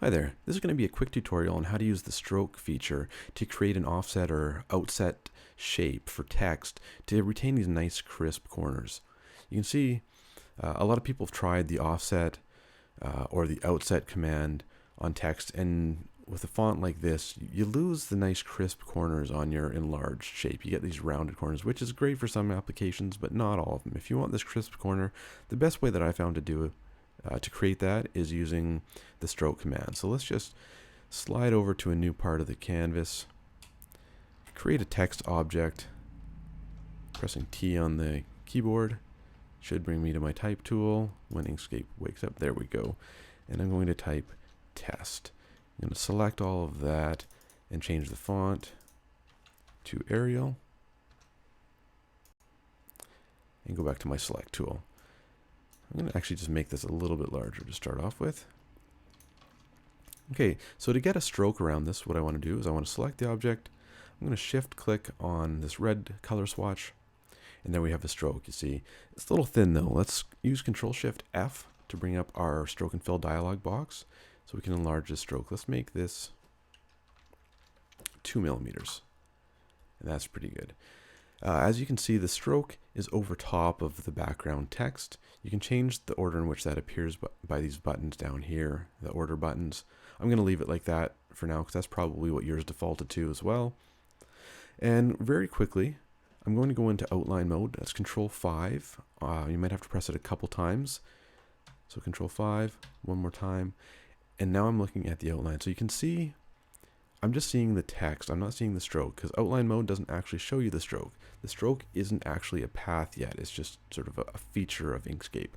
Hi there, this is going to be a quick tutorial on how to use the stroke feature to create an offset or outset shape for text to retain these nice crisp corners. You can see a lot of people have tried the offset or the outset command on text, and with a font like this you lose the nice crisp corners on your enlarged shape. You get these rounded corners, which is great for some applications but not all of them. If you want this crisp corner, the best way that I found to do it to create that is using the stroke command. So let's just slide over to a new part of the canvas, create a text object, pressing T on the keyboard should bring me to my type tool. When Inkscape wakes up, there we go, and I'm going to type test. I'm going to select all of that and change the font to Arial and go back to my select tool. I'm going to actually just make this a little bit larger to start off with. Okay, so to get a stroke around this, what I want to do is I want to select the object. I'm going to shift click on this red color swatch, and there we have the stroke. You see, it's a little thin though. Let's use Control Shift F to bring up our stroke and fill dialog box so we can enlarge this stroke. Let's make this 2 millimeters, and that's pretty good. As you can see, the stroke is over top of the background text. You can change the order in which that appears by these buttons down here, the order buttons. I'm going to leave it like that for now because that's probably what yours defaulted to as well. And very quickly, I'm going to go into outline mode. That's Control 5. You might have to press it a couple times. So Control 5, one more time. And now I'm looking at the outline. So you can see I'm just seeing the text. I'm not seeing the stroke because outline mode doesn't actually show you the stroke. The stroke isn't actually a path yet. It's just sort of a feature of Inkscape.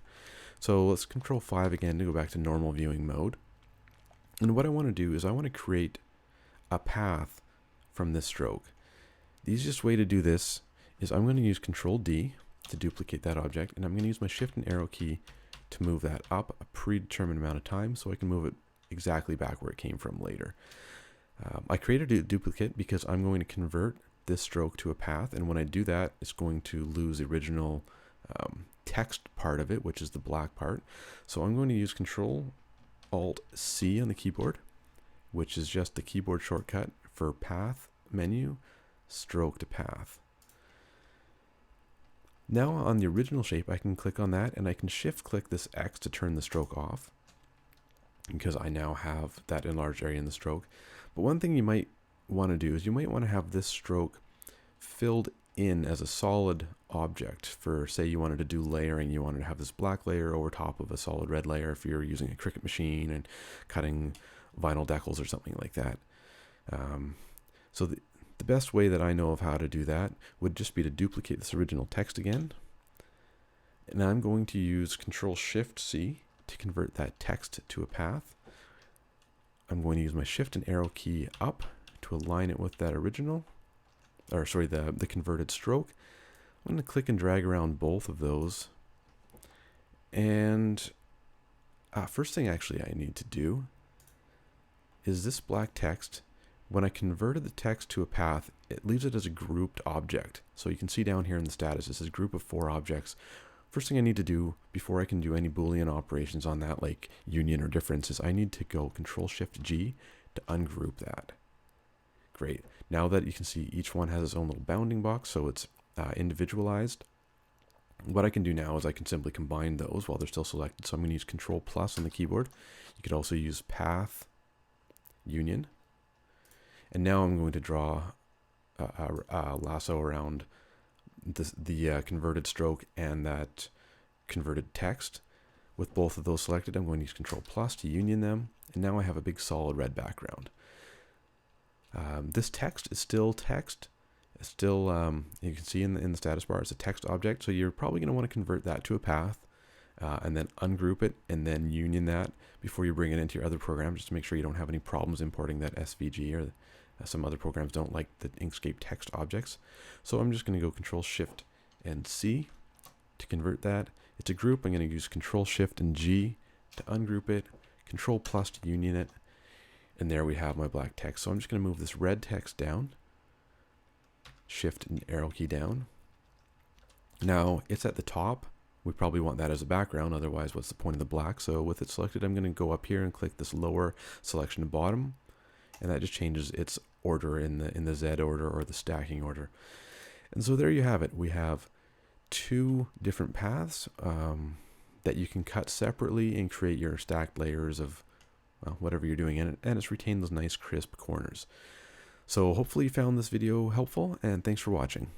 So let's Control 5 again to go back to normal viewing mode. And what I want to do is I want to create a path from this stroke. The easiest way to do this is I'm going to use Control D to duplicate that object, and I'm going to use my Shift and Arrow key to move that up a predetermined amount of time so I can move it exactly back where it came from later. I created a duplicate because I'm going to convert this stroke to a path, and when I do that, it's going to lose the original text part of it, which is the black part. So I'm going to use Control Alt C on the keyboard, which is just the keyboard shortcut for path menu, stroke to path. Now on the original shape, I can click on that and I can shift click this X to turn the stroke off because I now have that enlarged area in the stroke. But one thing you might want to do is you might want to have this stroke filled in as a solid object. For, say, you wanted to do layering, you wanted to have this black layer over top of a solid red layer if you're using a Cricut machine and cutting vinyl decals or something like that. So the best way that I know of how to do that would just be to duplicate this original text again. And I'm going to use Control Shift C to convert that text to a path. I'm going to use my Shift and Arrow key up to align it with that original, or sorry, the converted stroke. I'm going to click and drag around both of those. And first thing actually I need to do is this black text. When I converted the text to a path, it leaves it as a grouped object. So you can see down here in the status, it says group of 4 objects. First thing I need to do before I can do any Boolean operations on that, like union or difference, is I need to go Control Shift G to ungroup that. Great. Now that you can see each one has its own little bounding box, so it's individualized. What I can do now is I can simply combine those while they're still selected. So I'm going to use Control plus on the keyboard. You could also use path union. And now I'm going to draw a lasso around the converted stroke and that converted text. With both of those selected, I'm going to use Control plus to union them. And now I have a big solid red background. This text is still text. It's still, you can see in the status bar, it's a text object. So you're probably going to want to convert that to a path and then ungroup it and then union that before you bring it into your other program, just to make sure you don't have any problems importing that SVG, or some other programs don't like the Inkscape text objects. So I'm just going to go Control Shift and C to convert that. It's a group. I'm going to use Control Shift and G to ungroup it, Control plus to union it, and there we have my black text. So I'm just going to move this red text down, Shift and Arrow key down. Now it's at the top We probably want that as a background, otherwise what's the point of the black? So with it selected, I'm going to go up here and click this lower selection bottom, and that just changes its order in the Z order or the stacking order. And so there you have it. We have two different paths that you can cut separately and create your stacked layers of whatever you're doing in it, and it's retained those nice crisp corners. So hopefully you found this video helpful, and thanks for watching.